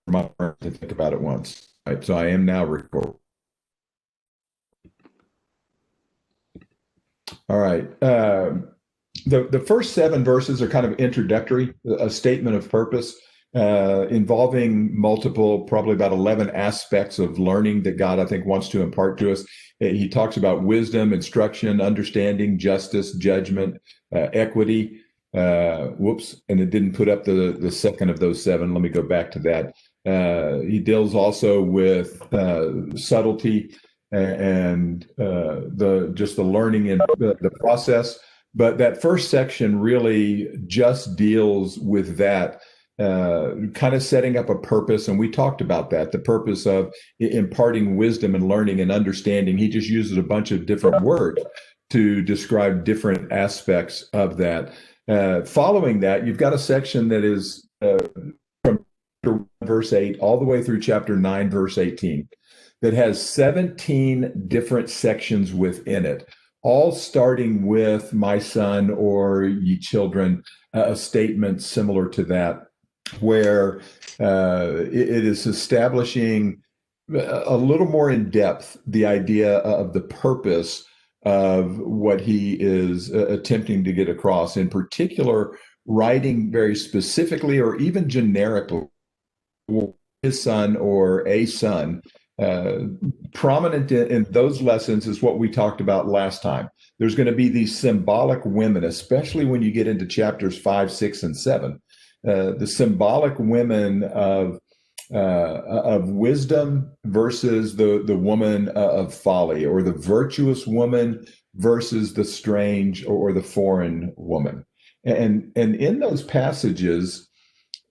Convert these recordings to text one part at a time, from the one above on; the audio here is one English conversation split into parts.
my turn to think about it once. Right, so I am now recording. All right. The first seven verses are kind of introductory, a statement of purpose involving multiple, probably about 11 aspects of learning that God, I think, wants to impart to us. He talks about wisdom, instruction, understanding, justice, judgment, equity. And it didn't put up the second of those seven. Let me go back to that. He deals also with subtlety and the learning and the process. But that first section really just deals with that, kind of setting up a purpose. And we talked about that, the purpose of imparting wisdom and learning and understanding. He just uses a bunch of different words to describe different aspects of that. Following that, you've got a section that is from verse 8 all the way through chapter 9, verse 18, that has 17 different sections within it, all starting with my son or ye children, a statement similar to that, where it is establishing a little more in depth the idea of the purpose of what he is attempting to get across, in particular, writing very specifically or even generically his son or a son. Uh, Prominent in those lessons is what we talked about last time. There's going to be these symbolic women, especially when you get into chapters 5, 6, and 7. The symbolic women of wisdom versus the woman of folly, or the virtuous woman versus the strange or the foreign woman. And in those passages,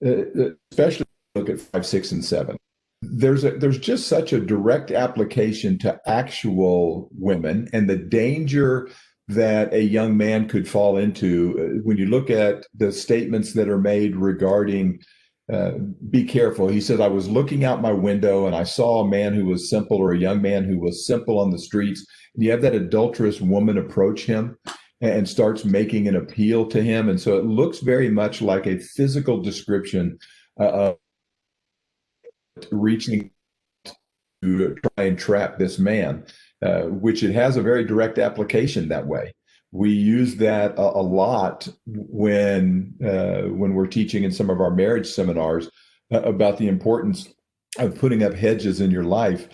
especially look at 5, 6, and 7, there's just such a direct application to actual women and the danger that a young man could fall into when you look at the statements that are made regarding be careful. He says, I was looking out my window and I saw a man who was simple, or a young man who was simple on the streets. And you have that adulterous woman approach him and starts making an appeal to him. And so it looks very much like a physical description of reaching to try and trap this man, which it has a very direct application that way. We use that a lot when we're teaching in some of our marriage seminars about the importance of putting up hedges in your life.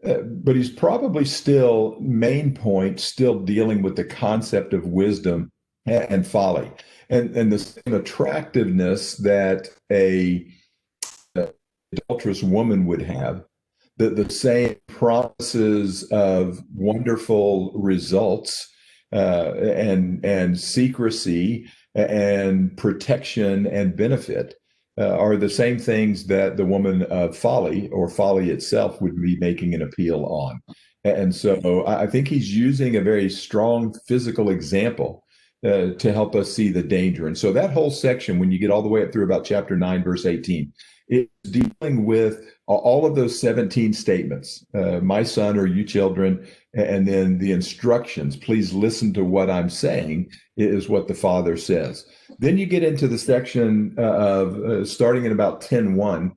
But he's probably still, main point, still dealing with the concept of wisdom and folly, and the same attractiveness that a adulterous woman would have, the same promises of wonderful results, and secrecy and protection and benefit, are the same things that the woman of folly or folly itself would be making an appeal on. And so I think he's using a very strong physical example to help us see the danger. And so that whole section, when you get all the way up through about chapter 9, verse 18, it's dealing with all of those 17 statements, my son or you children, and then the instructions, please listen to what I'm saying, is what the father says. Then you get into the section of starting at about 10:1,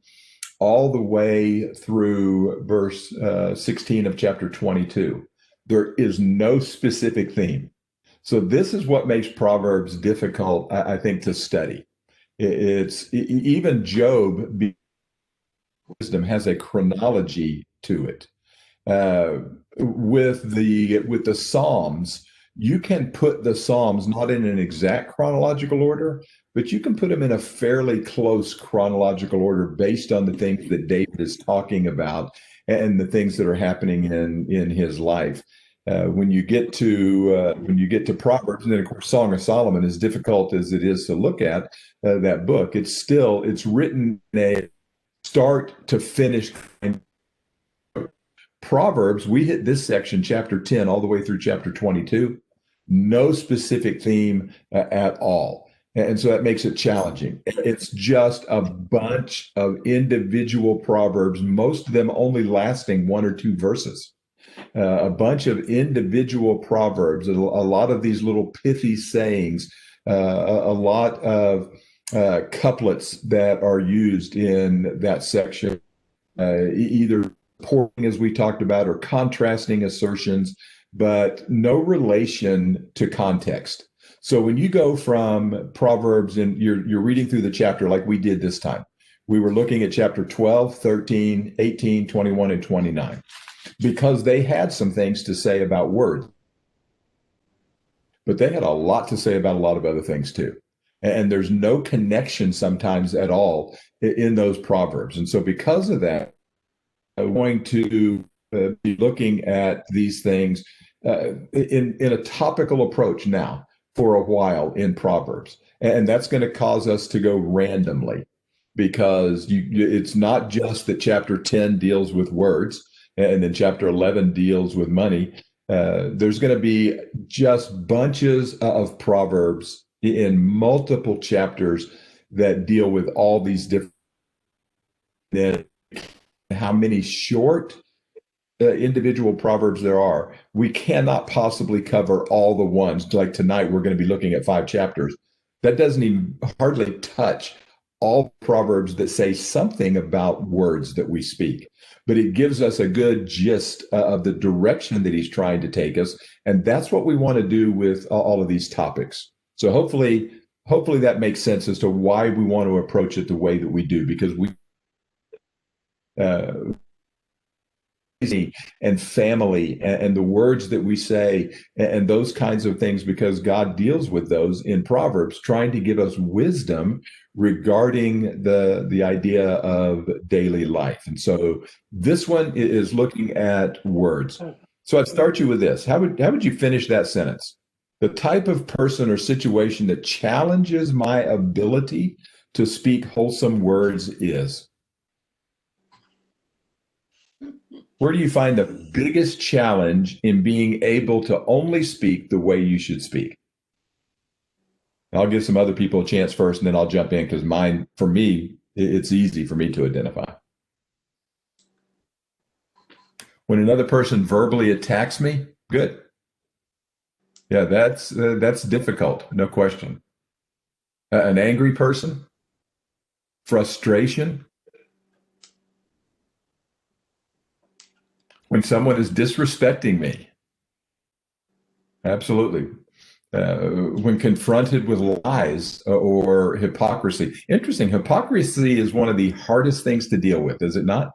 all the way through verse 16 of chapter 22. There is no specific theme. So this is what makes Proverbs difficult, I think, to study. It's even Job, wisdom, has a chronology to it. With the Psalms, you can put the Psalms not in an exact chronological order, but you can put them in a fairly close chronological order based on the things that David is talking about and the things that are happening in his life. When you get to Proverbs, and then of course Song of Solomon, as difficult as it is to look at that book, it's written in a start to finish. Proverbs, we hit this section, chapter 10, all the way through chapter 22, no specific theme at all. And so that makes it challenging. It's just a bunch of individual proverbs, most of them only lasting one or two verses. A bunch of individual proverbs, a lot of these little pithy sayings, a lot of couplets that are used in that section, either supporting, as we talked about, or contrasting assertions, but no relation to context. So when you go from Proverbs and you're reading through the chapter like we did this time, we were looking at chapter 12, 13, 18, 21, and 29, because they had some things to say about words, but they had a lot to say about a lot of other things too. And there's no connection sometimes at all in those Proverbs. And so because of that, I'm going to be looking at these things in a topical approach now for a while in Proverbs. And that's going to cause us to go randomly, because it's not just that chapter 10 deals with words and then chapter 11 deals with money. There's going to be just bunches of Proverbs in multiple chapters that deal with all these different, how many short individual Proverbs there are. We cannot possibly cover all the ones. Like tonight, we're going to be looking at 5 chapters. That doesn't even hardly touch all Proverbs that say something about words that we speak, but it gives us a good gist of the direction that he's trying to take us. And that's what we want to do with all of these topics. So hopefully that makes sense as to why we want to approach it the way that we do, because we and family and the words that we say and those kinds of things, because God deals with those in Proverbs, trying to give us wisdom regarding the idea of daily life. And so this one is looking at words. So I'd start you with this. How would you finish that sentence? The type of person or situation that challenges my ability to speak wholesome words is. Where do you find the biggest challenge in being able to only speak the way you should speak? I'll give some other people a chance first, and then I'll jump in, because mine, for me, it's easy for me to identify. When another person verbally attacks me, good. Yeah, that's difficult, no question. An angry person, frustration. When someone is disrespecting me, absolutely. When confronted with lies or hypocrisy. Interesting, hypocrisy is one of the hardest things to deal with, is it not?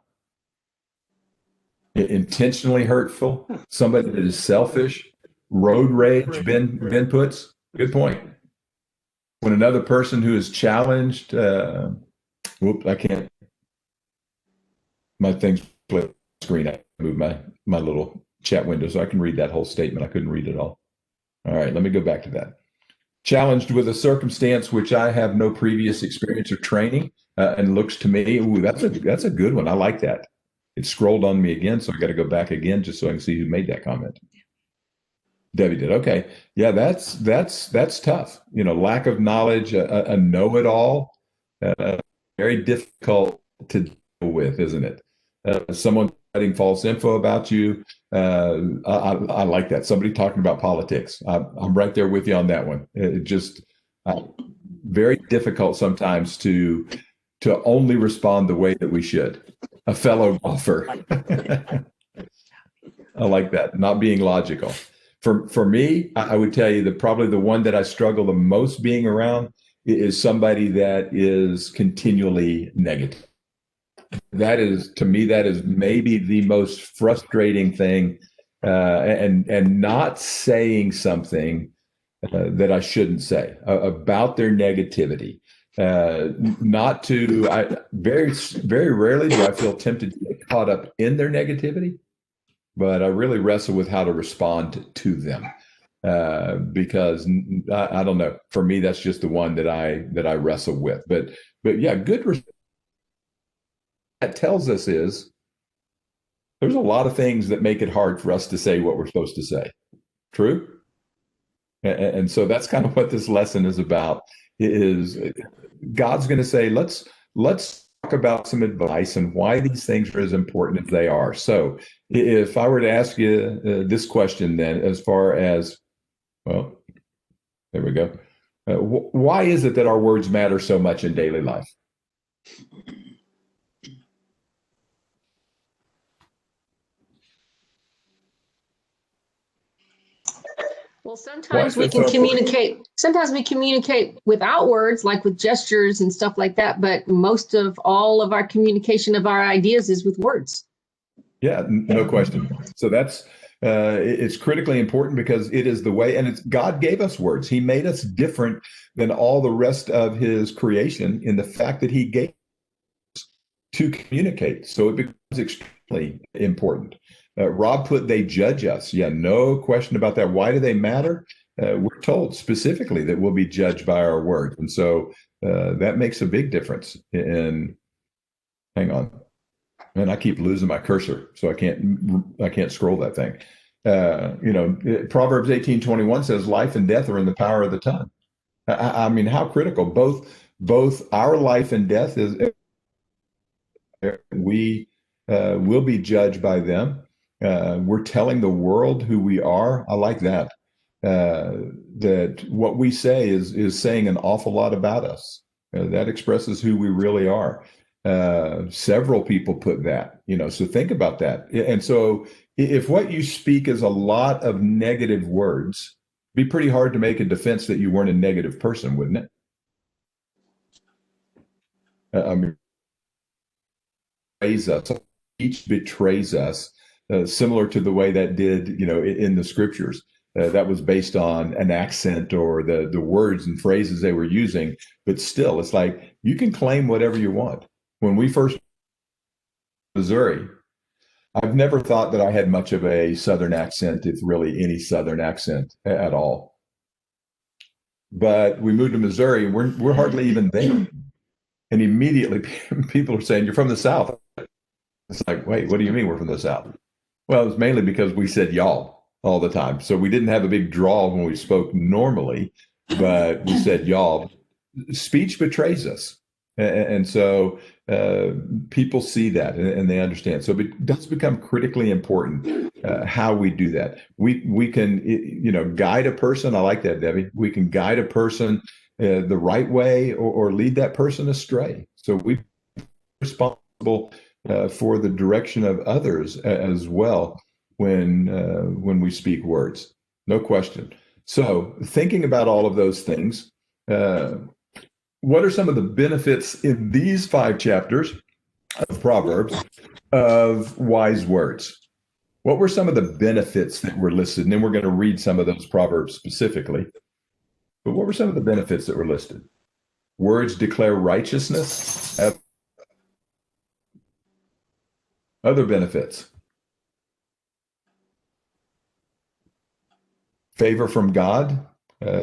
Intentionally hurtful, somebody that is selfish, road rage, Ben puts. Good point. When another person who is challenged, whoops, I can't, my thing's split screen. I moved my little chat window so I can read that whole statement. I couldn't read it all. All right, let me go back to that. Challenged with a circumstance which I have no previous experience or training, and looks to me, ooh, that's a good one. I like that. It scrolled on me again, so I got to go back again just so I can see who made that comment. Debbie did. Okay, yeah, that's tough. Lack of knowledge, a know-it-all, very difficult to deal with, isn't it? Someone writing false info about you. I like that. Somebody talking about politics. I'm right there with you on that one. It just very difficult sometimes to only respond the way that we should. A fellow golfer. I like that. Not being logical. For me, I would tell you that probably the one that I struggle the most being around is somebody that is continually negative. That is, to me, that is maybe the most frustrating thing, and not saying something that I shouldn't say about their negativity. Not to, very, very rarely do I feel tempted to get caught up in their negativity, but I really wrestle with how to respond to them. Because I don't know, for me, that's just the one that I wrestle with. But yeah, good. That tells us is there's a lot of things that make it hard for us to say what we're supposed to say. True? And so that's kind of what this lesson is about. Is God's going to say, let's talk about some advice and why these things are as important as they are. So if I were to ask you this question then, as far as, well, there we go. Why is it that our words matter so much in daily life? Well, Why sometimes is we it can so important? communicate. Sometimes we communicate without words, like with gestures and stuff like that. But most of all of our communication of our ideas is with words. Yeah, no question. So that's it's critically important because it is the way, and it's God gave us words. He made us different than all the rest of His creation in the fact that He gave to communicate. So it becomes extremely important. Rob put they judge us. Yeah, no question about that. Why do they matter? We're told specifically that we'll be judged by our words, and so that makes a big difference. Hang on. And I keep losing my cursor, so I can't scroll that thing. Proverbs 18:21 says, "Life and death are in the power of the tongue." I mean, how critical both our life and death is. We will be judged by them. We're telling the world who we are. I like that. That what we say is saying an awful lot about us. That expresses who we really are. Several people put that, so think about that. And so if what you speak is a lot of negative words, it'd be pretty hard to make a defense that you weren't a negative person, wouldn't it? I mean, betrays us. Each betrays us, similar to the way that did, in the scriptures. That was based on an accent or the words and phrases they were using. But still, it's like you can claim whatever you want. When we first Missouri, I've never thought that I had much of a Southern accent, if really any Southern accent at all. But we moved to Missouri, and we're hardly even there. And immediately people are saying, "You're from the South." It's like, wait, what do you mean we're from the South? Well, it's mainly because we said y'all all the time. So we didn't have a big drawl when we spoke normally, but we said y'all. Speech betrays us. And so people see that and they understand. So it does become critically important how we do that. We can, guide a person. I like that, Debbie. We can guide a person the right way or lead that person astray. So we're responsible for the direction of others as well when we speak words. No question. So thinking about all of those things, what are some of the benefits in these 5 chapters of Proverbs of wise words? What were some of the benefits that were listed? And then we're going to read some of those Proverbs specifically. But what were some of the benefits that were listed? Words declare righteousness. Other benefits. Favor from God.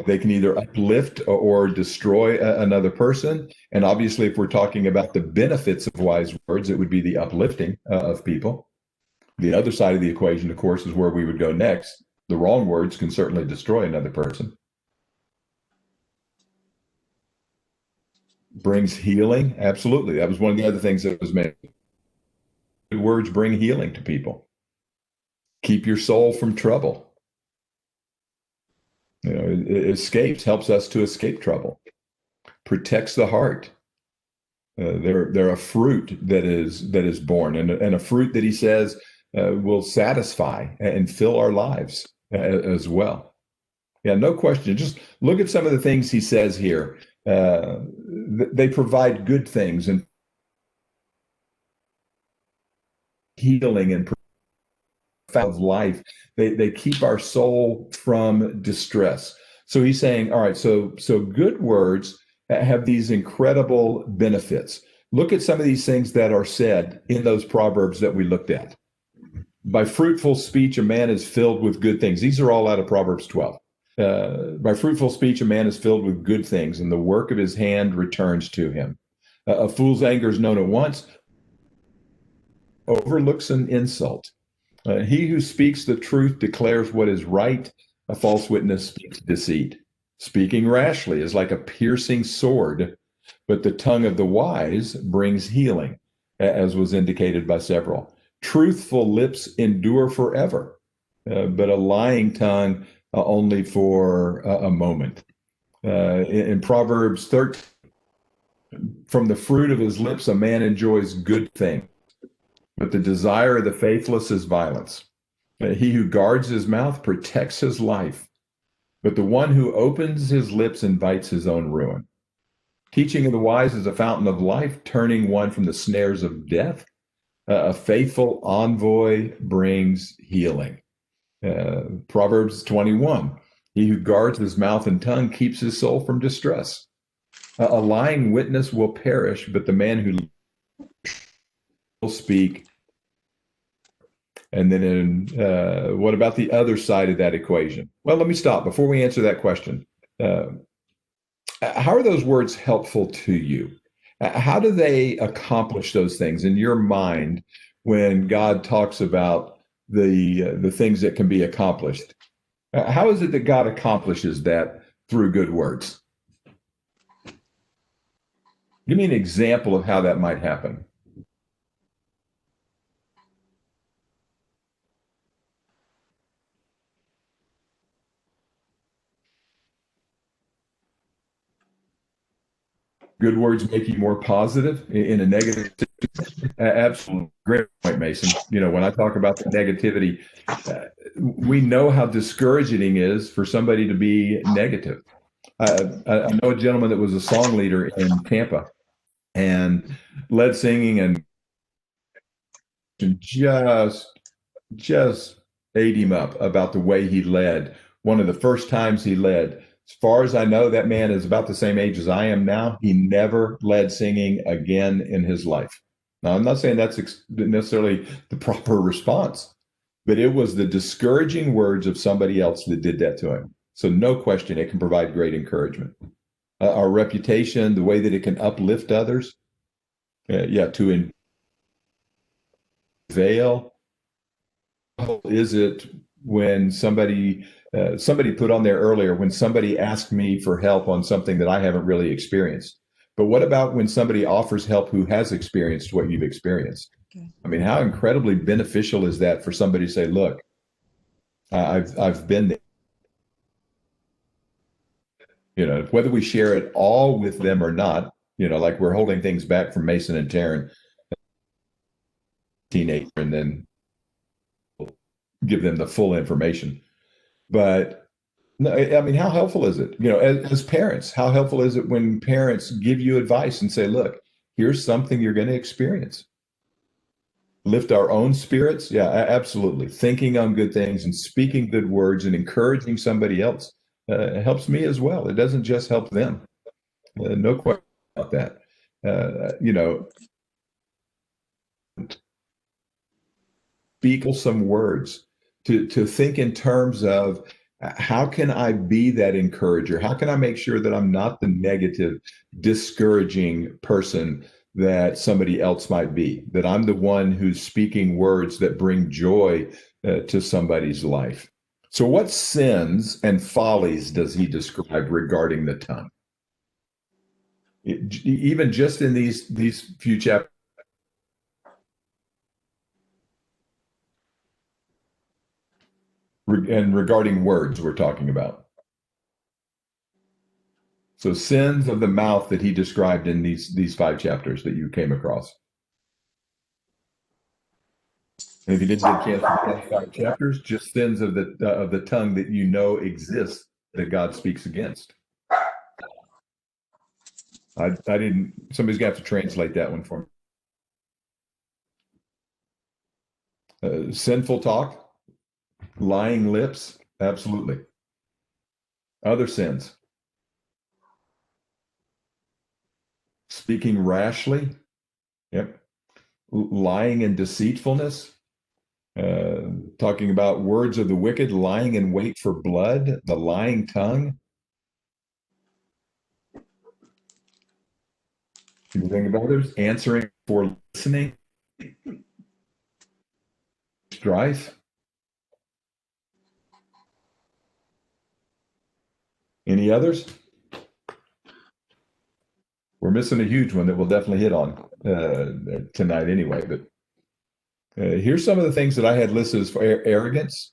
They can either uplift or destroy another person. And obviously, if we're talking about the benefits of wise words, it would be the uplifting of people. The other side of the equation, of course, is where we would go next. The wrong words can certainly destroy another person. Brings healing. Absolutely. That was one of the other things that was mentioned. Good words bring healing to people. Keep your soul from trouble. It escapes, helps us to escape trouble. Protects the heart. They're a fruit that is born, and a fruit that he says will satisfy and fill our lives as well. Yeah, no question. Just look at some of the things he says here. They provide good things and healing and of life. They keep our soul from distress. So he's saying, all right, so good words have these incredible benefits. Look at some of these things that are said in those proverbs that we looked at. By fruitful speech, a man is filled with good things. These are all out of Proverbs 12. By fruitful speech, a man is filled with good things, and the work of his hand returns to him. A fool's anger is known at once, overlooks an insult. He who speaks the truth declares what is right. A false witness speaks deceit. Speaking rashly is like a piercing sword, but the tongue of the wise brings healing, as was indicated by several. Truthful lips endure forever, but a lying tongue only for a moment. In Proverbs 13, from the fruit of his lips, a man enjoys good things, but the desire of the faithless is violence. He who guards his mouth protects his life, but the one who opens his lips invites his own ruin. Teaching of the wise is a fountain of life, turning one from the snares of death. A faithful envoy brings healing. Proverbs 21, he who guards his mouth and tongue keeps his soul from distress. A lying witness will perish, but the man who will speak. And then what about the other side of that equation? Well, let me stop before we answer that question. How are those words helpful to you? How do they accomplish those things in your mind when God talks about the things that can be accomplished? How is it that God accomplishes that through good words? Give me an example of how that might happen. Good words make you more positive in a negative. Absolutely. Great point, Mason. When I talk about the negativity, we know how discouraging it is for somebody to be negative. I know a gentleman that was a song leader in Tampa and led singing and just ate him up about the way he led. One of the first times he led, as far as I know, that man is about the same age as I am now. He never led singing again in his life. Now, I'm not saying that's necessarily the proper response, but it was the discouraging words of somebody else that did that to him. So no question, it can provide great encouragement. Our reputation, the way that it can uplift others, to unveil. Is it when somebody put on there earlier, when somebody asked me for help on something that I haven't really experienced? But what about when somebody offers help who has experienced what you've experienced? Okay. I mean, how incredibly beneficial is that for somebody to say, look, I've been there. Whether we share it all with them or not, like we're holding things back from Mason and Taryn, teenager, and then give them the full information. But no, I mean, how helpful is it? As parents, how helpful is it when parents give you advice and say, look, here's something you're going to experience. Lift our own spirits. Yeah, absolutely. Thinking on good things and speaking good words and encouraging somebody else helps me as well. It doesn't just help them. No question about that. Speak some words to think in terms of how can I be that encourager? How can I make sure that I'm not the negative, discouraging person that somebody else might be, that I'm the one who's speaking words that bring joy to somebody's life? So what sins and follies does he describe regarding the tongue? Even just in these few chapters. And regarding words, we're talking about. So sins of the mouth that he described in these 5 chapters that you came across. And if you didn't get a chance to read 5 chapters, just sins of the tongue that exist that God speaks against. I didn't. Somebody's got to translate that one for me. Sinful talk, lying lips, absolutely. Other sins. Speaking rashly, yep. Lying and deceitfulness, talking about words of the wicked, lying in wait for blood, the lying tongue. Anything of others? Answering for listening, strife. Any others? We're missing a huge one that we'll definitely hit on tonight anyway. But here's some of the things that I had listed as for arrogance,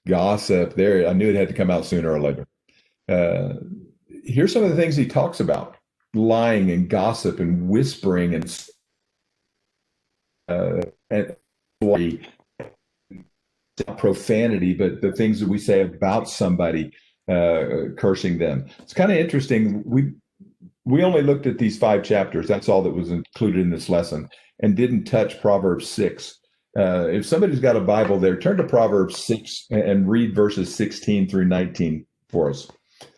gossip. There, I knew it had to come out sooner or later. here's some of the things he talks about: lying and gossip and whispering and profanity, but the things that we say about somebody, cursing them. It's kind of interesting. We only looked at these 5 chapters. That's all that was included in this lesson, and didn't touch Proverbs 6. If somebody's got a Bible there, turn to Proverbs 6 and read verses 16 through 19 for us.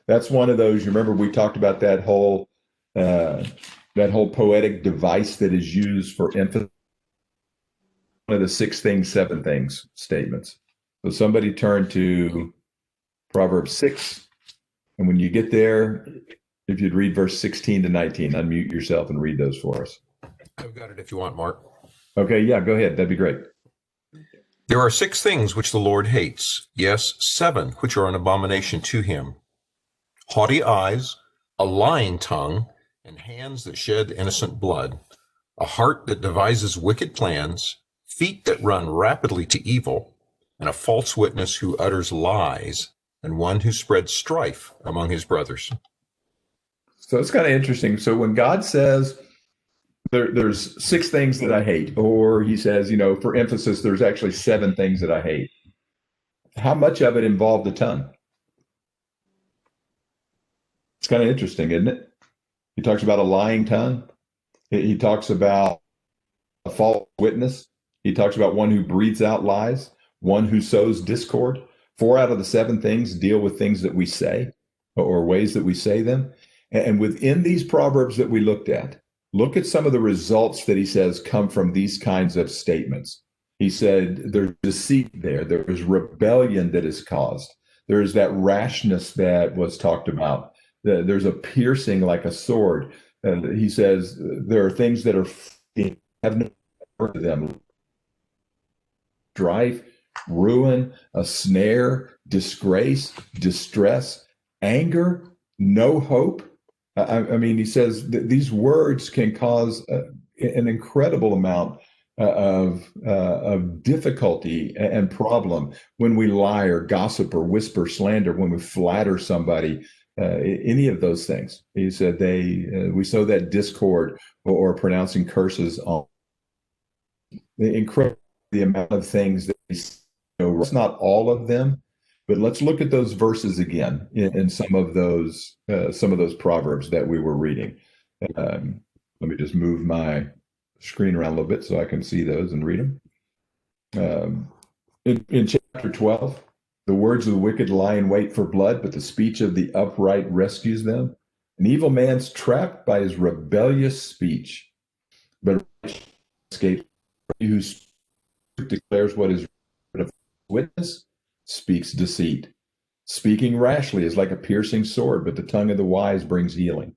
That's one of those. You remember we talked about that whole poetic device that is used for emphasis. One of the 6 things, 7 things statements. So somebody turn to Proverbs 6, and when you get there, if you'd read verse 16 to 19, unmute yourself and read those for us. I've got it if you want, Mark. Okay, yeah, go ahead. That'd be great. There are 6 things which the Lord hates, yes, 7 which are an abomination to him: haughty eyes, a lying tongue, and hands that shed innocent blood, a heart that devises wicked plans, feet that run rapidly to evil, and a false witness who utters lies, and one who spreads strife among his brothers. So it's kind of interesting. So when God says there's 6 things that I hate, or he says, for emphasis, there's actually 7 things that I hate, how much of it involved the tongue? It's kind of interesting, isn't it? He talks about a lying tongue. He talks about a false witness. He talks about one who breathes out lies, one who sows discord. 4 out of the 7 things deal with things that we say or ways that we say them. And within these Proverbs that we looked at, look at some of the results that he says come from these kinds of statements. He said there's deceit there. There's rebellion that is caused. There's that rashness that was talked about. There's a piercing like a sword. He says there are things that have no to them: strife, ruin, a snare, disgrace, distress, anger, no hope. I mean, he says that these words can cause an incredible amount of difficulty and problem when we lie or gossip or whisper slander, when we flatter somebody, any of those things. He said we sow that discord or pronouncing curses on. Incredible the amount of things that we know. It's not all of them, but let's look at those verses again in some of those Proverbs that we were reading. Let me just move my screen around a little bit so I can see those and read them. In chapter 12, the words of the wicked lie in wait for blood, but the speech of the upright rescues them. An evil man's trapped by his rebellious speech, but escapes. He who declares what is a witness speaks deceit. Speaking rashly is like a piercing sword, but the tongue of the wise brings healing.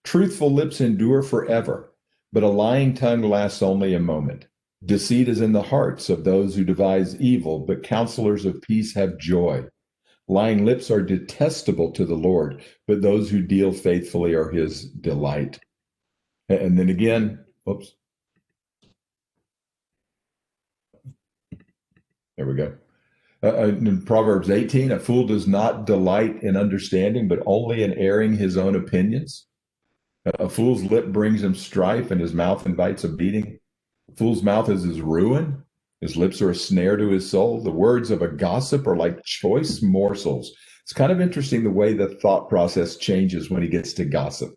Truthful lips endure forever, but a lying tongue lasts only a moment. Deceit is in the hearts of those who devise evil, but counselors of peace have joy. Lying lips are detestable to the Lord, but those who deal faithfully are his delight. And then again, oops. There we go. In Proverbs 18, a fool does not delight in understanding, but only in airing his own opinions. A fool's lip brings him strife, and his mouth invites a beating. A fool's mouth is his ruin. His lips are a snare to his soul. The words of a gossip are like choice morsels. It's kind of interesting the way the thought process changes when he gets to gossip,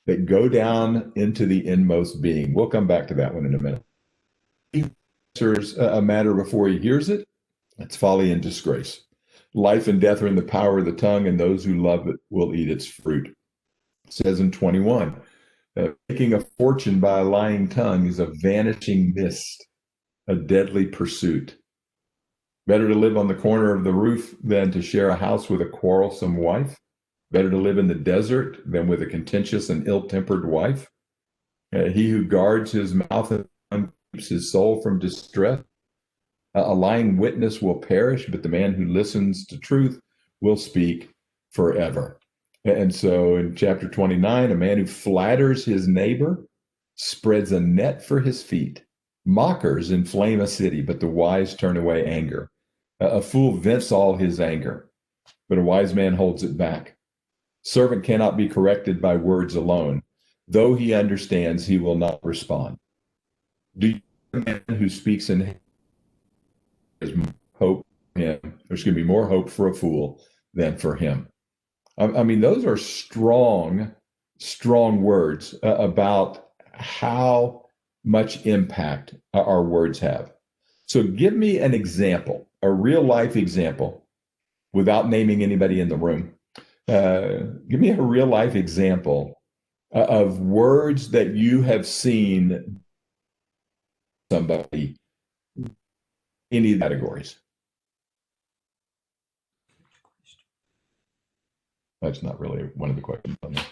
that go down into the inmost being. We'll come back to that one in a minute. He answers a matter before he hears it. It's folly and disgrace. Life and death are in the power of the tongue, and those who love it will eat its fruit. It says in 21, making a fortune by a lying tongue is a vanishing mist, a deadly pursuit. Better to live on the corner of the roof than to share a house with a quarrelsome wife. Better to live in the desert than with a contentious and ill-tempered wife. He who guards his mouth and keeps his soul from distress. A lying witness will perish, but the man who listens to truth will speak forever. And so in chapter 29, a man who flatters his neighbor spreads a net for his feet. Mockers inflame a city, but the wise turn away anger. A fool vents all his anger, but a wise man holds it back. Servant cannot be corrected by words alone. Though he understands, he will not respond. Do you a man who speaks in his hope for him? There's going to be more hope for a fool than for him. I mean, those are strong, strong words about how much impact our words have. So give me an example, a real life example, without naming anybody in the room. Give me a real life example of words that you have seen somebody in any categories. That's not really one of the questions on there.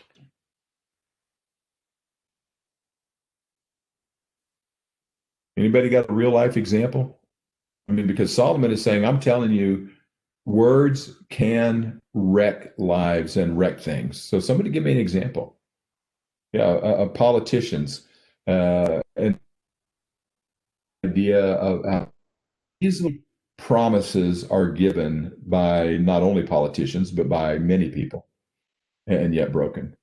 Anybody got a real life example? I mean, because Solomon is saying, I'm telling you, words can wreck lives and wreck things. So somebody give me an example. Yeah, politicians, an idea of how easily promises are given by not only politicians, but by many people, and yet broken.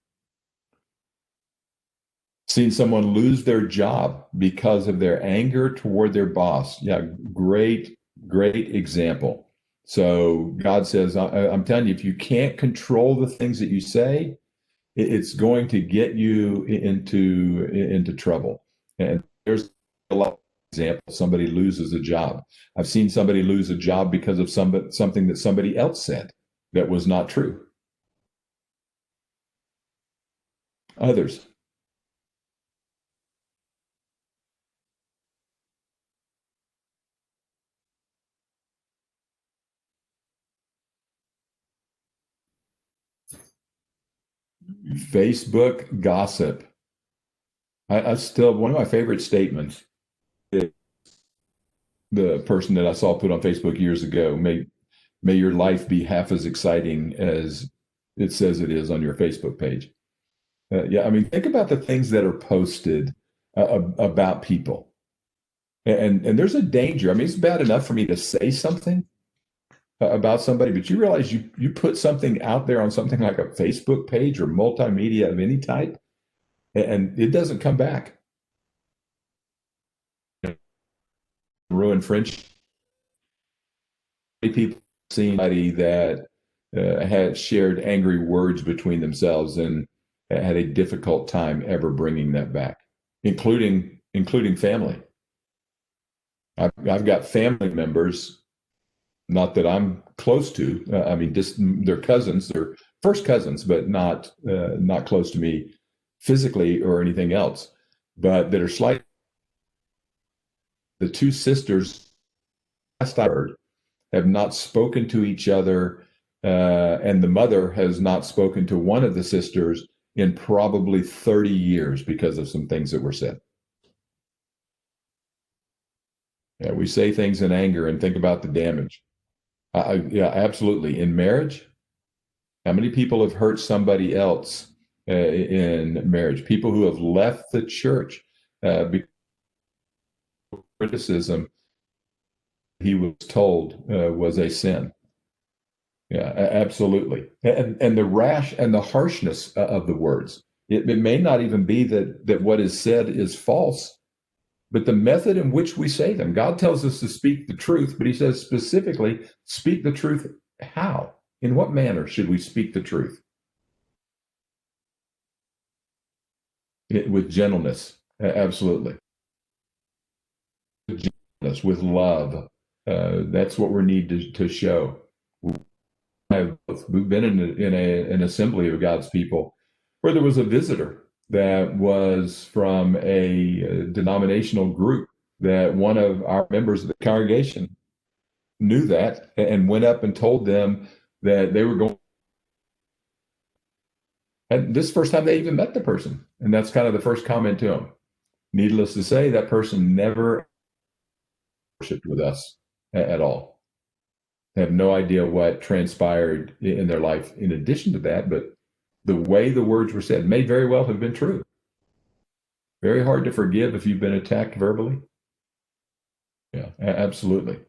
Seen someone lose their job because of their anger toward their boss. Yeah, great, great example. So God says, I'm telling you, if you can't control the things that you say, it's going to get you into trouble. And there's a lot of examples. Somebody loses a job. I've seen somebody lose a job because of something that somebody else said that was not true. Others. Facebook gossip. I still, one of my favorite statements is the person that I saw put on Facebook years ago, may your life be half as exciting as it says it is on your Facebook page. Yeah, I mean, think about the things that are posted about people. And there's a danger. I mean, it's bad enough for me to say something about somebody, but you realize you put something out there on something like a Facebook page or multimedia of any type, and it doesn't come back. Ruin friendship. People seen somebody that had shared angry words between themselves and had a difficult time ever bringing that back, including family. I've got family members, not that I'm close to. I mean, just they're cousins, they're first cousins, but not close to me physically or anything else. But that are slightly. The two sisters, last I heard, have not spoken to each other, and the mother has not spoken to one of the sisters in probably 30 years because of some things that were said. Yeah, we say things in anger and think about the damage. Yeah, absolutely. In marriage, how many people have hurt somebody else in marriage? People who have left the church because of criticism he was told was a sin. Yeah, absolutely. And the rash and the harshness of the words. It may not even be that what is said is false, but the method in which we say them. God tells us to speak the truth, but he says specifically, speak the truth how? In what manner should we speak the truth? With gentleness, absolutely. With gentleness, with love. That's what we need to show. We've been in an assembly of God's people where there was a visitor that was from a denominational group that one of our members of the congregation knew that and went up and told them that they were going. And this first time they even met the person. And that's kind of the first comment to him. Needless to say, that person never worshiped with us at all. They have no idea what transpired in their life in addition to that, but the way the words were said may very well have been true. Very hard to forgive if you've been attacked verbally. Yeah, absolutely.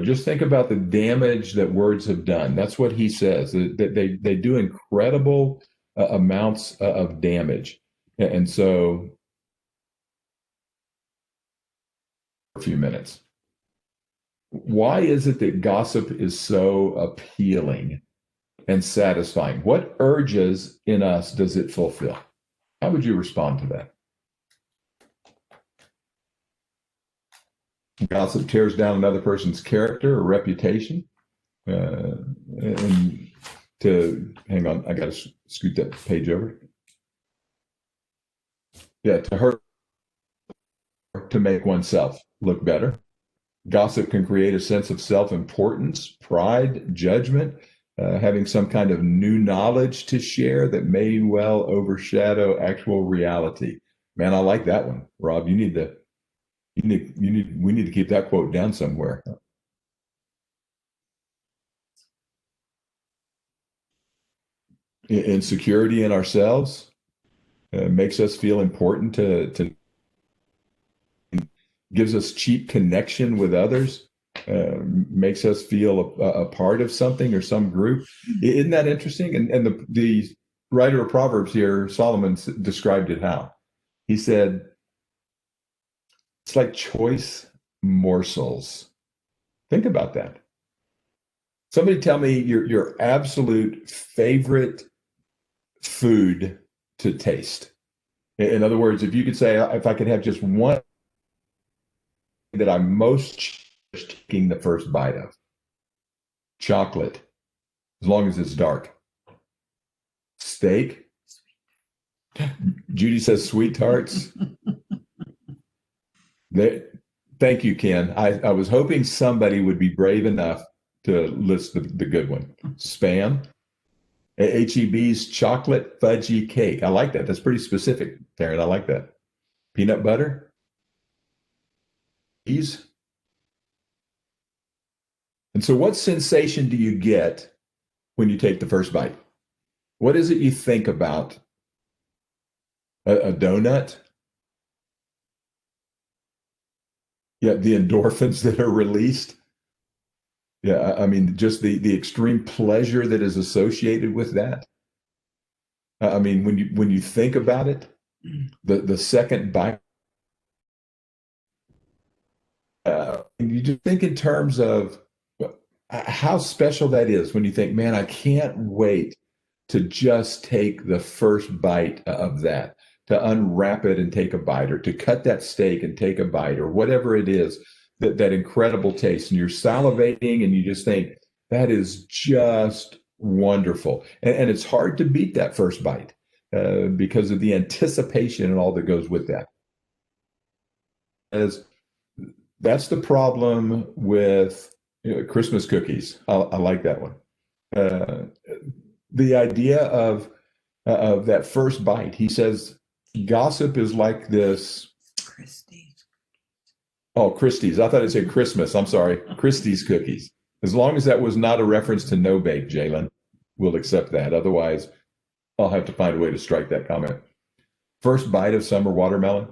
Just think about the damage that words have done. That's what he says, that they do incredible amounts of damage. And so, for a few minutes, why is it that gossip is so appealing and satisfying? What urges in us does it fulfill? How would you respond to that? Gossip tears down another person's character or reputation. And hang on, I got to scoot that page over. Yeah, to hurt, to make oneself look better. Gossip can create a sense of self-importance, pride, judgment, having some kind of new knowledge to share that may well overshadow actual reality. Man, I like that one, Rob. We need to keep that quote down somewhere. Insecurity in ourselves makes us feel important to gives us cheap connection with others, makes us feel a part of something or some group. Isn't that interesting? And the writer of Proverbs here, Solomon, described it how? He said, it's like choice morsels. Think about that. Somebody tell me your absolute favorite food to taste. In other words, if you could say, if I could have just one that I'm most taking the first bite of, chocolate, as long as it's dark. Steak. Judy says sweet tarts. Thank you, Ken. I was hoping somebody would be brave enough to list the good one. Spam. HEB's chocolate fudgy cake. I like that. That's pretty specific, Taryn. I like that. Peanut butter. Cheese. And so what sensation do you get when you take the first bite? What is it you think about? A donut? Yeah, the endorphins that are released. Yeah, I mean, just the extreme pleasure that is associated with that. I mean, when you think about it, the second bite, you just think in terms of how special that is when you think, man, I can't wait to just take the first bite of that, to unwrap it and take a bite, or to cut that steak and take a bite, or whatever it is. That incredible taste, and you're salivating and you just think that is just wonderful, and it's hard to beat that first bite because of the anticipation and all that goes with that. As that's the problem with Christmas cookies. I like that one. The idea of that first bite. He says gossip is like this. Oh, Christie's. I thought it said Christmas. I'm sorry. Christie's cookies. As long as that was not a reference to no bake, Jalen, we'll accept that. Otherwise, I'll have to find a way to strike that comment. First bite of summer watermelon.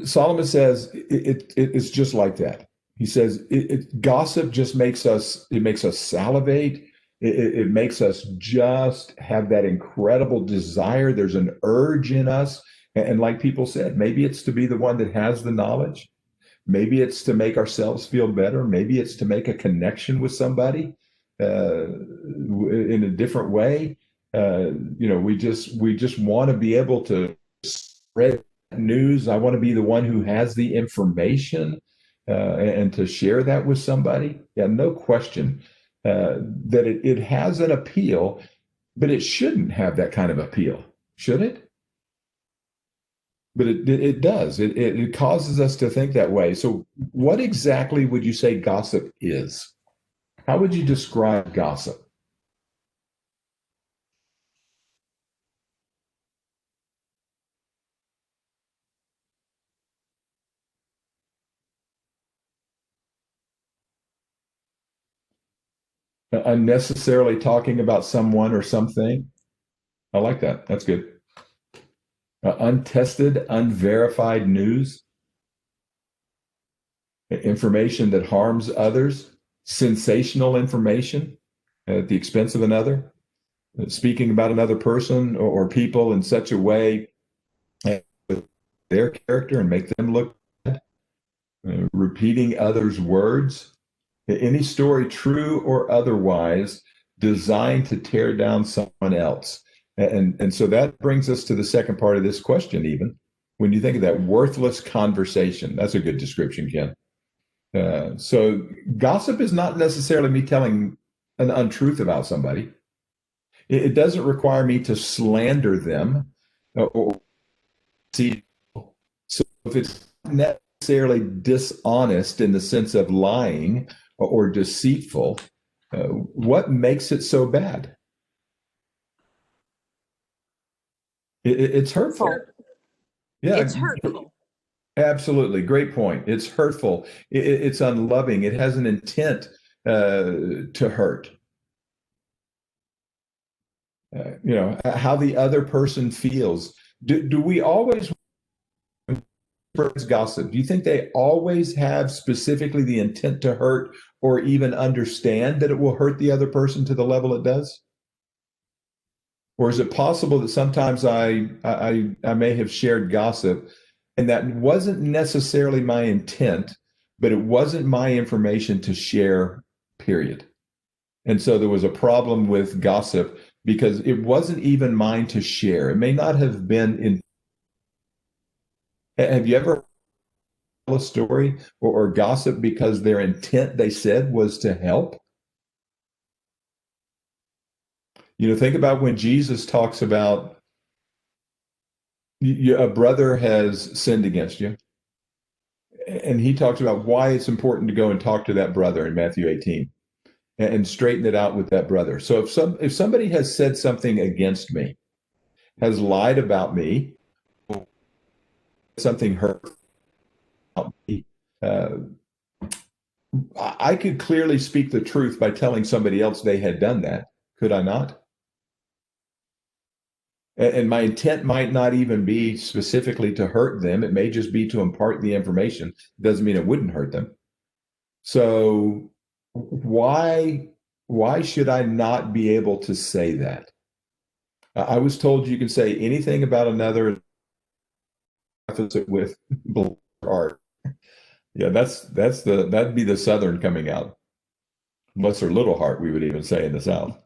Solomon says it's just like that. He says gossip just makes us salivate. It makes us just have that incredible desire. There's an urge in us. And like people said, maybe it's to be the one that has the knowledge. Maybe it's to make ourselves feel better. Maybe it's to make a connection with somebody in a different way. We just want to be able to spread news. I want to be the one who has the information and to share that with somebody. Yeah, no question that it has an appeal, but it shouldn't have that kind of appeal, should it? But it does. It causes us to think that way. So what exactly would you say gossip is? How would you describe gossip? Unnecessarily talking about someone or something. I like that. That's good. Untested, unverified news. information that harms others, sensational information at the expense of another, speaking about another person or people in such a way with their character and make them look bad, repeating others' words, any story, true or otherwise, designed to tear down someone else. And so that brings us to the second part of this question, even. When you think of that worthless conversation, that's a good description, Ken. So gossip is not necessarily me telling an untruth about somebody. It doesn't require me to slander them or see. So if it's necessarily dishonest in the sense of lying or deceitful, what makes it so bad? It's hurtful. Yeah, It's hurtful. absolutely. Great point. It's hurtful. It's unloving. It has an intent to hurt. How the other person feels. Do we always gossip? Do you think they always have specifically the intent to hurt or even understand that it will hurt the other person to the level it does? Or is it possible that sometimes I may have shared gossip and that wasn't necessarily my intent, but it wasn't my information to share, period. And so there was a problem with gossip because it wasn't even mine to share. It may not have been in. Have you ever heard a story or gossip because their intent, they said, was to help? Think about when Jesus talks about a brother has sinned against you. And he talks about why it's important to go and talk to that brother in Matthew 18 and straighten it out with that brother. So if somebody has said something against me, has lied about me, something hurt about me, I could clearly speak the truth by telling somebody else they had done that. Could I not? And my intent might not even be specifically to hurt them. It may just be to impart the information. Doesn't mean it wouldn't hurt them. So why should I not be able to say that? I was told you can say anything about another with art. Yeah, that'd be the Southern coming out. Bless her little heart, we would even say in the South.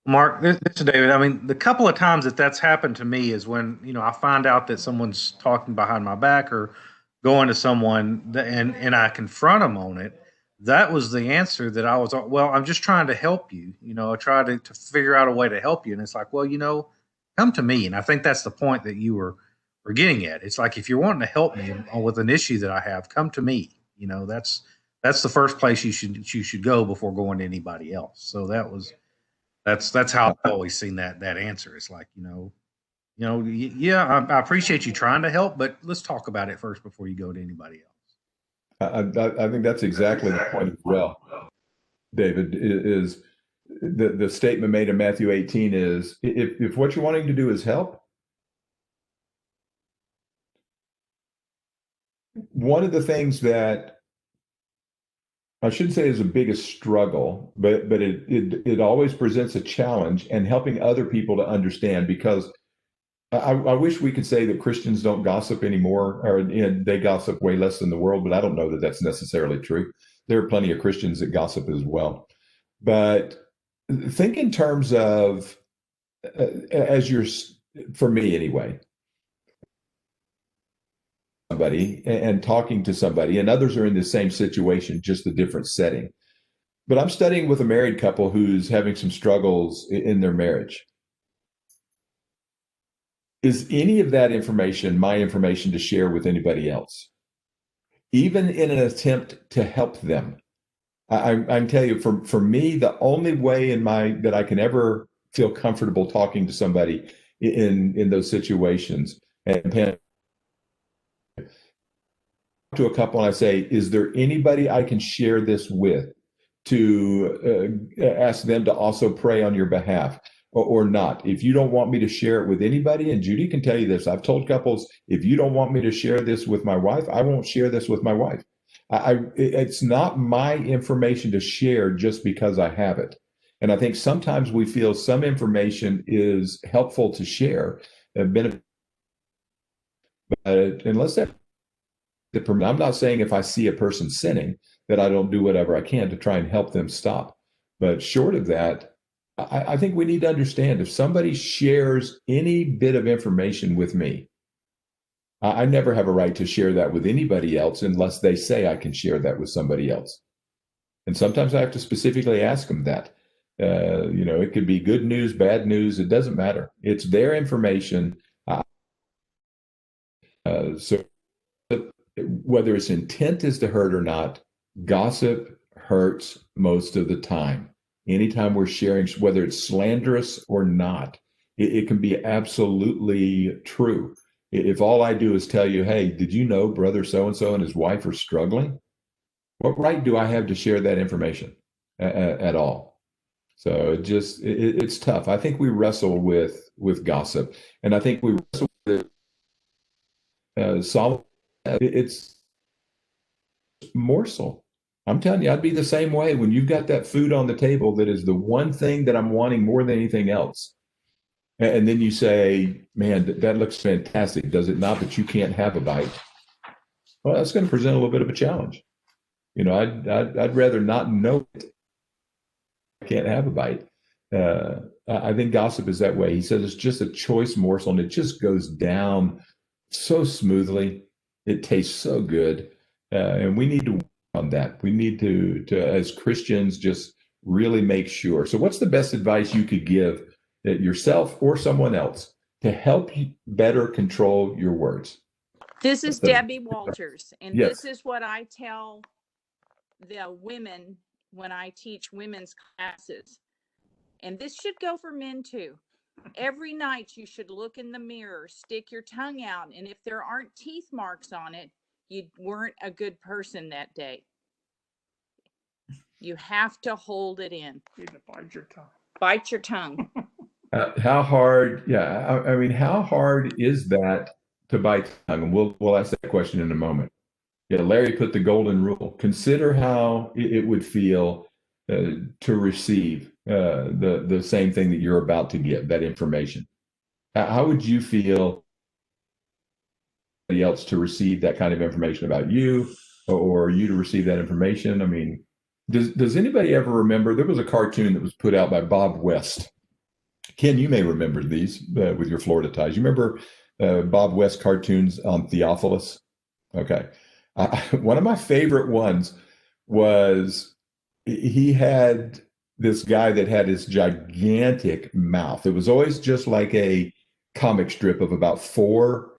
Mark, this is David. I mean, the couple of times that's happened to me is when, I find out that someone's talking behind my back or going to someone and I confront them on it. That was the answer that I was, well, I'm just trying to help you. I try to figure out a way to help you. And it's like, well, come to me. And I think that's the point that you were getting at. It's like, if you're wanting to help me with an issue that I have, come to me. That's the first place you should go before going to anybody else. So that's how I've always seen that answer. It's like, yeah, I appreciate you trying to help, but let's talk about it first before you go to anybody else. I think that's exactly the point as well, David, is the statement made in Matthew 18 is, if what you're wanting to do is help, one of the things that I shouldn't say is the biggest struggle, but it always presents a challenge and helping other people to understand, because I wish we could say that Christians don't gossip anymore, or they gossip way less than the world, but I don't know that that's necessarily true. There are plenty of Christians that gossip as well. But think in terms of, for me anyway, somebody and talking to somebody, and others are in the same situation, just a different setting. But I'm studying with a married couple who's having some struggles in their marriage. Is any of that information my information to share with anybody else, even in an attempt to help them? I'm telling you, for me, the only way that I can ever feel comfortable talking to somebody in those situations, and to a couple and I say, is there anybody I can share this with to ask them to also pray on your behalf or not? If you don't want me to share it with anybody, and Judy can tell you this, I've told couples, if you don't want me to share this with my wife, I won't share this with my wife. It's not my information to share just because I have it. And I think sometimes we feel some information is helpful to share, unless that, I'm not saying if I see a person sinning that I don't do whatever I can to try and help them stop. But short of that, I think we need to understand if somebody shares any bit of information with me, I never have a right to share that with anybody else unless they say I can share that with somebody else. And sometimes I have to specifically ask them that. It could be good news, bad news. It doesn't matter. It's their information. So whether its intent is to hurt or not, gossip hurts most of the time. Anytime we're sharing, whether it's slanderous or not, it can be absolutely true. If all I do is tell you, hey, did you know brother so-and-so and his wife are struggling? What right do I have to share that information at all? So it's tough. I think we wrestle with gossip, and I think we wrestle with Solomon. It's morsel. I'm telling you, I'd be the same way when you've got that food on the table that is the one thing that I'm wanting more than anything else. And then you say, man, that looks fantastic, does it not? But you can't have a bite. Well, that's going to present a little bit of a challenge. I'd rather not know it. I can't have a bite. I think gossip is that way. He says it's just a choice morsel, and it just goes down so smoothly. It tastes so good, and we need to work on that. We need to as Christians, just really make sure. So, what's the best advice you could give yourself or someone else to help you better control your words? This is Debbie Walters, and Yes. this is what I tell the women when I teach women's classes. And this should go for men too. Every night you should look in the mirror, stick your tongue out, and if there aren't teeth marks on it, you weren't a good person that day. You have to hold it in. You need to bite your tongue. Bite your tongue. How hard? Yeah, I mean, how hard is that to bite the tongue? And we'll ask that question in a moment. Yeah, Larry put the golden rule. Consider how it would feel to receive the same thing that you're about to give, that information. How would you feel else to receive that kind of information about you, or you to receive that information? I mean, does anybody ever remember? There was a cartoon that was put out by Bob West. Ken, you may remember these with your Florida ties. You remember Bob West cartoons on Theophilus? Okay. One of my favorite ones was he had this guy that had this gigantic mouth. It was always just like a comic strip of about 4.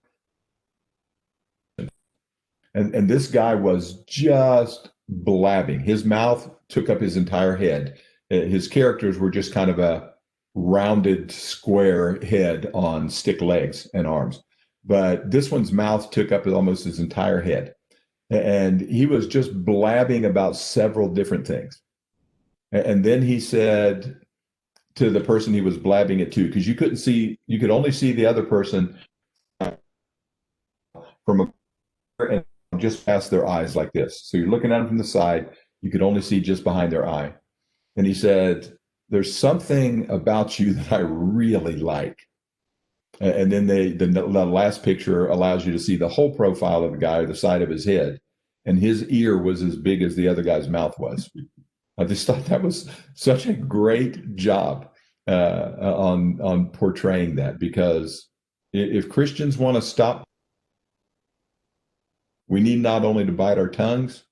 And this guy was just blabbing. His mouth took up his entire head. His characters were just kind of a rounded square head on stick legs and arms. But this one's mouth took up almost his entire head. And he was just blabbing about several different things. And then he said to the person he was blabbing it to, because you could only see the other person from and just past their eyes like this. So you're looking at them from the side, you could only see just behind their eye. And he said, there's something about you that I really like. And then the last picture allows you to see the whole profile of the guy, or the side of his head. And his ear was as big as the other guy's mouth was. I just thought that was such a great job on portraying that, because if Christians want to stop, we need not only to bite our tongues,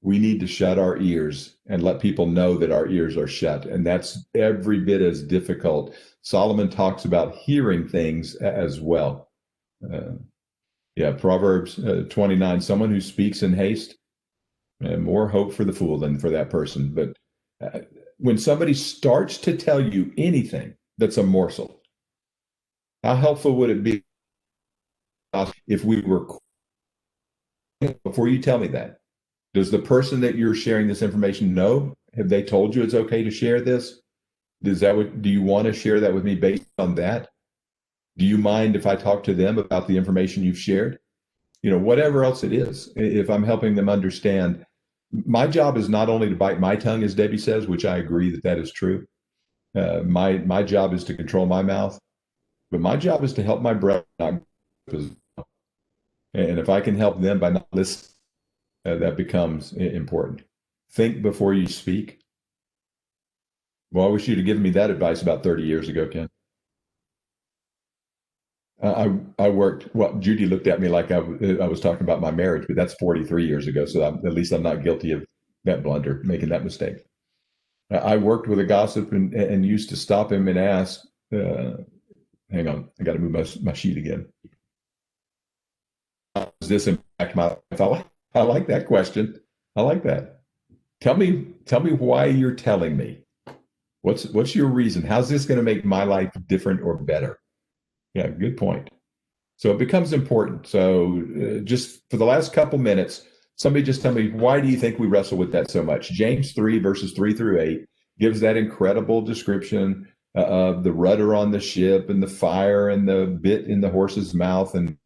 we need to shut our ears and let people know that our ears are shut. And that's every bit as difficult. Solomon talks about hearing things as well. Proverbs 29, someone who speaks in haste, more hope for the fool than for that person. But when somebody starts to tell you anything that's a morsel, how helpful would it be if we were, before you tell me that, does the person that you're sharing this information know? Have they told you it's okay to share this? Do you want to share that with me based on that? Do you mind if I talk to them about the information you've shared? whatever else it is, if I'm helping them understand, my job is not only to bite my tongue, as Debbie says, which I agree that is true. My job is to control my mouth, but my job is to help my brother. And if I can help them by not listening, that becomes important. Think before you speak. Well, I wish you'd have given me that advice about 30 years ago, Ken. I worked, well, Judy looked at me like I was talking about my marriage, but that's 43 years ago. So at least I'm not guilty of that blunder, making that mistake. I worked with a gossip and used to stop him and ask, hang on, I got to move my sheet again. Does this impact my life? I like that question. I like that. Tell me why you're telling me. What's your reason? How's this going to make my life different or better? Yeah, good point. So it becomes important. So just for the last couple minutes, somebody just tell me, why do you think we wrestle with that so much? James 3, verses 3 through 8 gives that incredible description of the rudder on the ship and the fire and the bit in the horse's mouth. And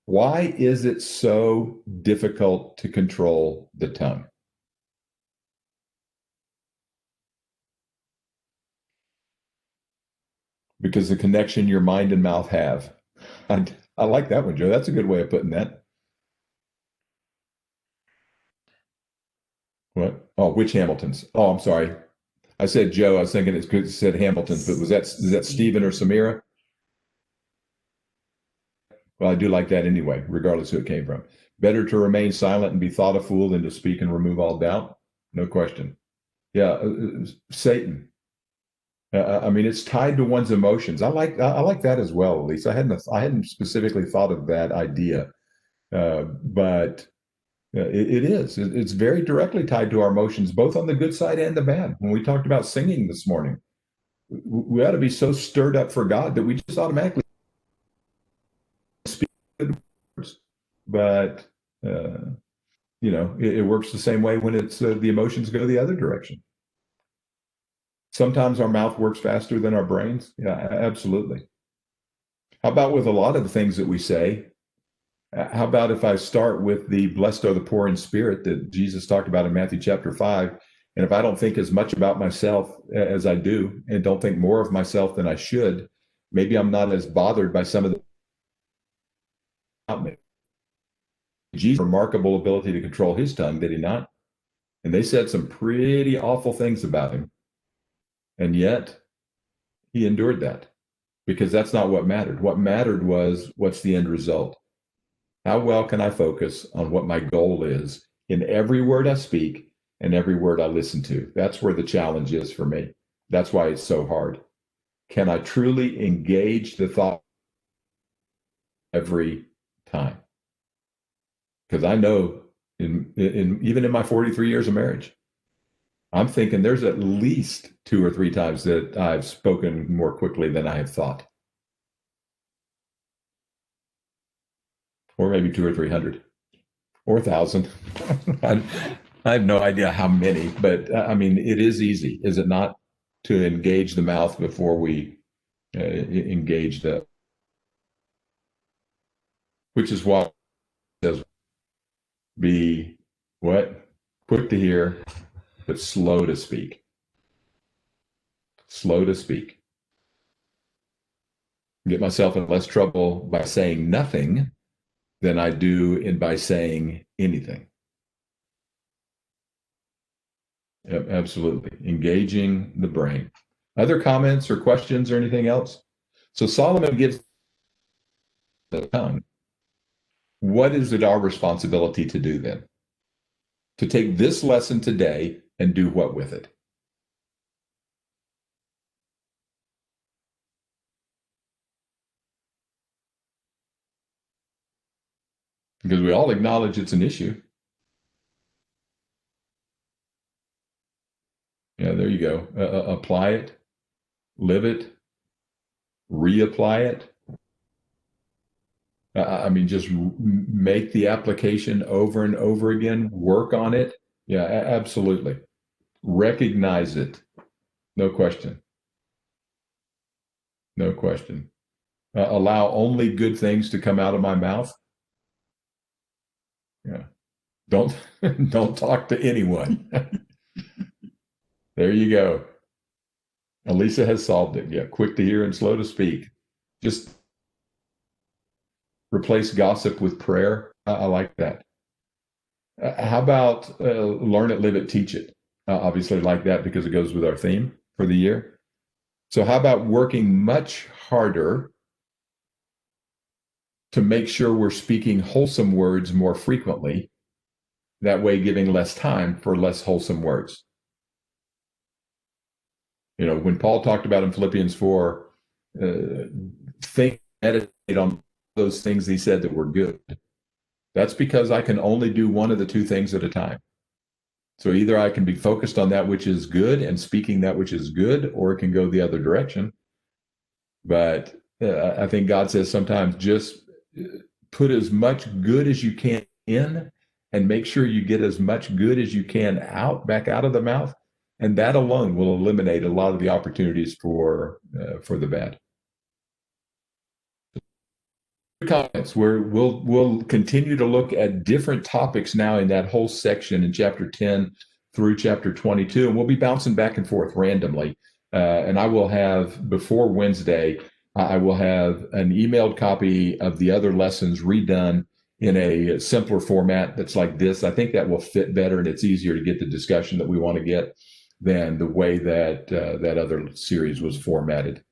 why is it so difficult to control the tongue? Because the connection your mind and mouth have. I like that one, Joe. That's a good way of putting that. What? Oh, which Hamiltons? Oh, I'm sorry. I said Joe. I was thinking it said Hamiltons, but is that Stephen or Samira? Well, I do like that anyway, regardless who it came from. Better to remain silent and be thought a fool than to speak and remove all doubt. No question. Yeah, Satan. I mean, it's tied to one's emotions. I like that as well. At least I hadn't specifically thought of that idea, but it is. It's very directly tied to our emotions, both on the good side and the bad. When we talked about singing this morning, we ought to be so stirred up for God that we just automatically speak good words. But it works the same way when it's the emotions go the other direction. Sometimes our mouth works faster than our brains. Yeah, absolutely. How about with a lot of the things that we say? How about if I start with the blessed are the poor in spirit that Jesus talked about in Matthew chapter 5? And if I don't think as much about myself as I do and don't think more of myself than I should, maybe I'm not as bothered by some of the about me. Jesus' remarkable ability to control his tongue, did he not? And they said some pretty awful things about him. And yet he endured that because that's not what mattered. What mattered was, what's the end result? How well can I focus on what my goal is in every word I speak and every word I listen to? That's where the challenge is for me. That's why it's so hard. Can I truly engage the thought every time? Because I know even in my 43 years of marriage, I'm thinking there's at least 2 or 3 times that I've spoken more quickly than I have thought. Or maybe 200 or 300 or 1,000. I have no idea how many, but I mean, it is easy, is it not, to engage the mouth before we engage which is why it says be what? Quick to hear, but slow to speak. Slow to speak. Get myself in less trouble by saying nothing than I do by saying anything. Yep, absolutely. Engaging the brain. Other comments or questions or anything else? So Solomon gives the tongue. What is it our responsibility to do then? To take this lesson today and do what with it? Because we all acknowledge it's an issue. Yeah, there you go. Apply it, live it, reapply it. I mean, just make the application over and over again, work on it. Yeah, absolutely. Recognize it. No question. No question. allow only good things to come out of my mouth. Yeah. Don't don't talk to anyone. There you go. Elisa has solved it. Yeah, quick to hear and slow to speak. Just replace gossip with prayer. I like that. How about learn it, live it, teach it? Obviously, like that because it goes with our theme for the year. So, how about working much harder to make sure we're speaking wholesome words more frequently? That way, giving less time for less wholesome words. You know, when Paul talked about in Philippians 4, think, meditate on those things he said that were good. That's because I can only do one of the two things at a time. So either I can be focused on that which is good and speaking that which is good, or it can go the other direction. But I think God says sometimes just put as much good as you can in and make sure you get as much good as you can out, back out of the mouth. And that alone will eliminate a lot of the opportunities for the bad. Comments where we'll continue to look at different topics now in that whole section in chapter 10 through chapter 22, and we'll be bouncing back and forth randomly. And I will have, before Wednesday, I will have an emailed copy of the other lessons redone in a simpler format that's like this. I think that will fit better, and it's easier to get the discussion that we want to get than the way that that other series was formatted.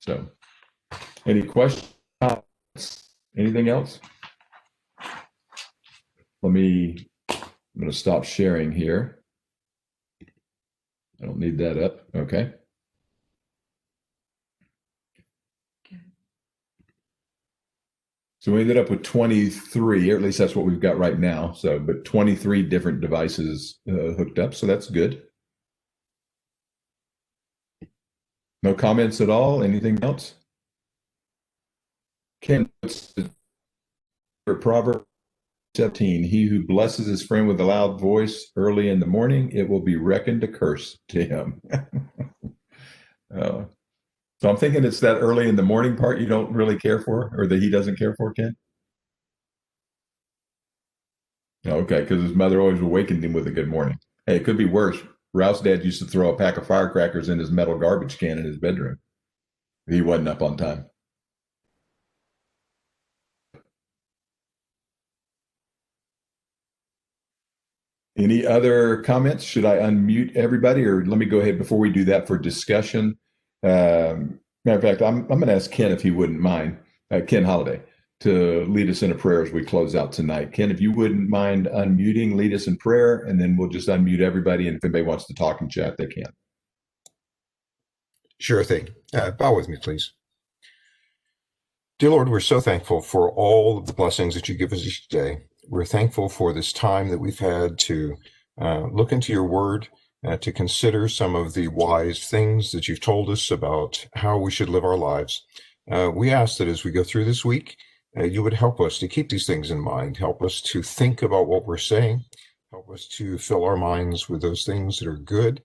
So, any questions? Anything else? I'm going to stop sharing here. I don't need that up. Okay. So we ended up with 23, or at least that's what we've got right now. So, but 23 different devices hooked up. So that's good. No comments at all? Anything else? Ken, for Proverbs 17, he who blesses his friend with a loud voice early in the morning, it will be reckoned a curse to him. So I'm thinking it's that early in the morning part you don't really care for, or that he doesn't care for, Ken? Okay, because his mother always awakened him with a good morning. Hey, it could be worse. Ralph's dad used to throw a pack of firecrackers in his metal garbage can in his bedroom. He wasn't up on time. Any other comments? Should I unmute everybody, or let me go ahead before we do that for discussion? Matter of fact, I'm going to ask Ken if he wouldn't mind, Ken Holiday, to lead us in a prayer as we close out tonight. Ken, if you wouldn't mind unmuting, lead us in prayer, and then we'll just unmute everybody, and if anybody wants to talk and chat, they can. Sure thing. Bow with me, please. Dear Lord, we're so thankful for all of the blessings that you give us each day. We're thankful for this time that we've had to look into your word, to consider some of the wise things that you've told us about how we should live our lives. We ask that as we go through this week, you would help us to keep these things in mind, help us to think about what we're saying, help us to fill our minds with those things that are good,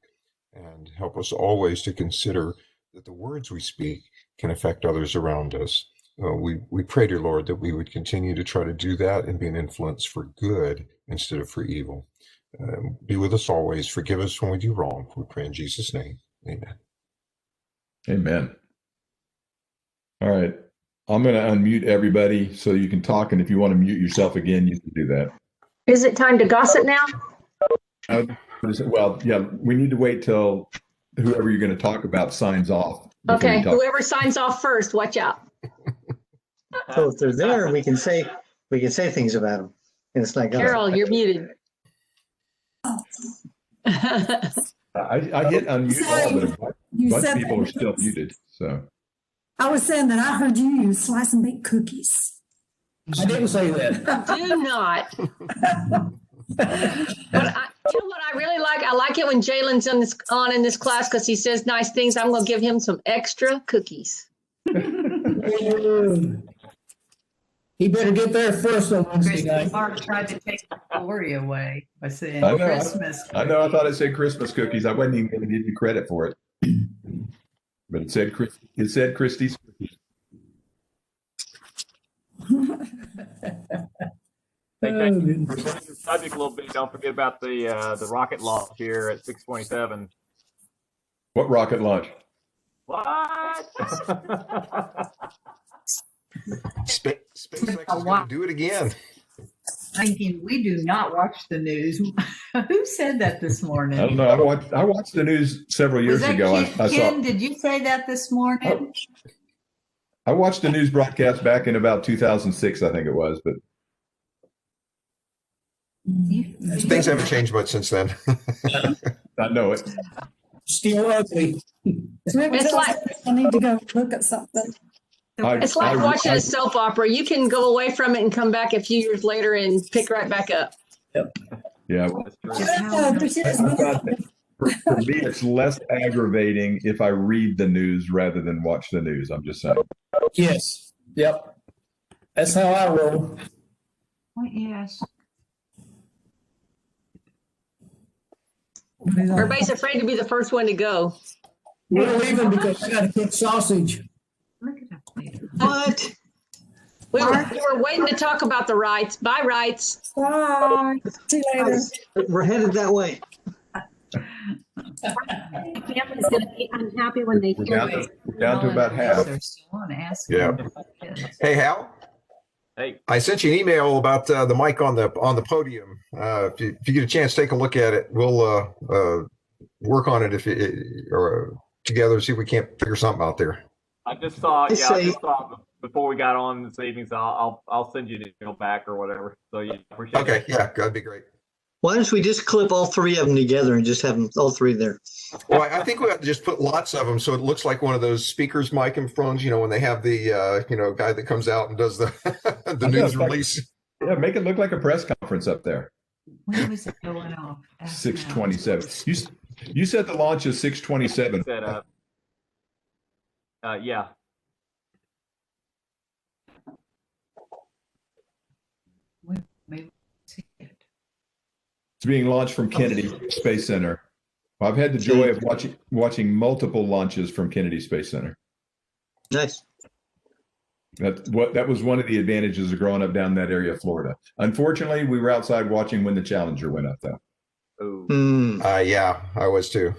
and help us always to consider that the words we speak can affect others around us. We pray, dear Lord, that we would continue to try to do that and be an influence for good instead of for evil. Be with us always. Forgive us when we do wrong. We pray in Jesus' name. Amen. Amen. All right. I'm going to unmute everybody so you can talk. And if you want to mute yourself again, you can do that. Is it time to gossip now? Well, yeah, we need to wait till whoever you're going to talk about signs off. Okay, whoever signs off first, watch out. So if they're there, we can say things about them. And it's like, Carol, you're muted. I hit unmute all, but a bunch of people are still muted. So I was saying that I heard you use slice and bake cookies. I didn't say that. Do not. But you know what I really like? I like it when Jalen's in this class because he says nice things. I'm going to give him some extra cookies. He better get there first on Wednesday night. Mark tried to take the glory away by saying I know, Christmas. I thought it said Christmas cookies. I wasn't even going to give you credit for it. But it said Christie's cookies. changing the subject a little bit, don't forget about the rocket launch here at 6:27. What rocket launch? What? SpaceX is going to do it again. Thinking we do not watch the news. Who said that this morning? I don't know. I watched the news several Was years that ago. Ken, did you say that this morning? I watched the news broadcast back in about 2006, I think it was, but Things haven't changed much since then. I know it. Still ugly. It's like I need to go look at something. it's like watching a soap opera. You can go away from it and come back a few years later and pick right back up. Yeah. For me, it's less aggravating if I read the news rather than watch the news. I'm just saying. Yes. Yep. That's how I roll. Well, yes. Everybody's afraid to be the first one to go. We're leaving because I got to cook sausage. Look at that later. What? We were waiting to talk about the rights. Bye, rights. Bye. See you later. We're headed that way. Family's going to be unhappy when they hear it. We're down to about half. Yeah. Hey, Hal. Hey, I sent you an email about the mic on the podium. If you get a chance, take a look at it. We'll work on it or together, see if we can't figure something out there. I just saw before we got on this evening, so I'll send you an email back or whatever. So yeah, appreciate it. Okay, yeah, that'd be great. Why don't we just clip all three of them together and just have them all three there? Well, I think we have to just put lots of them so it looks like one of those speakers microphones, when they have the guy that comes out and does the the news release. Yeah, make it look like a press conference up there. When was it going off? 6:27. You said the launch is 6:27. Set up. Yeah. Maybe see it. It's being launched from Kennedy Space Center. I've had the joy of watching multiple launches from Kennedy Space Center. Nice. That was one of the advantages of growing up down that area of Florida. Unfortunately, we were outside watching when the Challenger went up, though. Yeah, I was too.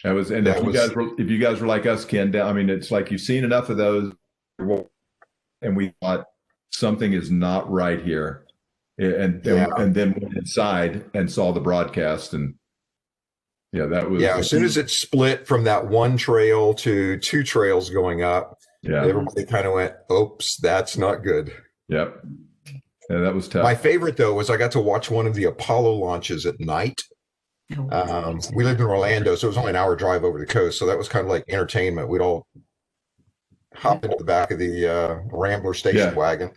If you guys were like us, Ken, I mean, it's like you've seen enough of those, and we thought something is not right here. And then went inside and saw the broadcast, and that was as soon as it split from that one trail to two trails going up, everybody kind of went, "Oops, that's not good." Yep, that was tough. My favorite though was I got to watch one of the Apollo launches at night. We lived in Orlando, so it was only an hour drive over the coast, so that was kind of like entertainment. We'd all hop into the back of the Rambler station wagon.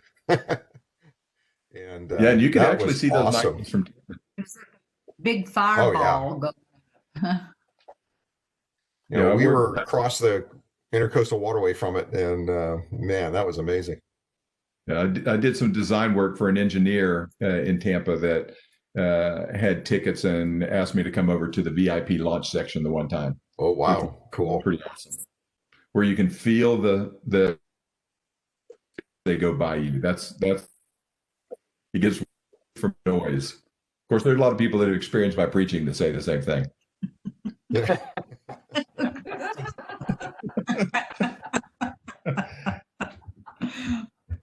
And you can actually see those nights from big fireball. We were across the intercoastal waterway from it, and man, that was amazing. I did some design work for an engineer in Tampa that had tickets and asked me to come over to the VIP launch section the one time. Oh wow, cool, pretty awesome. Where you can feel the they go by you. That's it gets from noise. Of course, there are a lot of people that are experienced by preaching that say the same thing.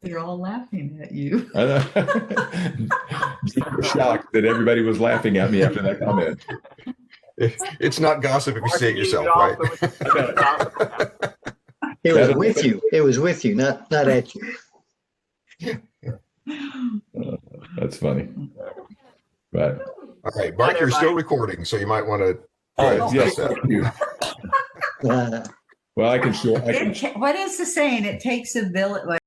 They're all laughing at you. I'm shocked that everybody was laughing at me after that comment. It's not gossip if you say it yourself, right? It was with you. It was with you, not at you. That's funny. But all right, Mark, you're still recording, so you might want to. Yes, thank you. Well, I can show. What is the saying? It takes a village.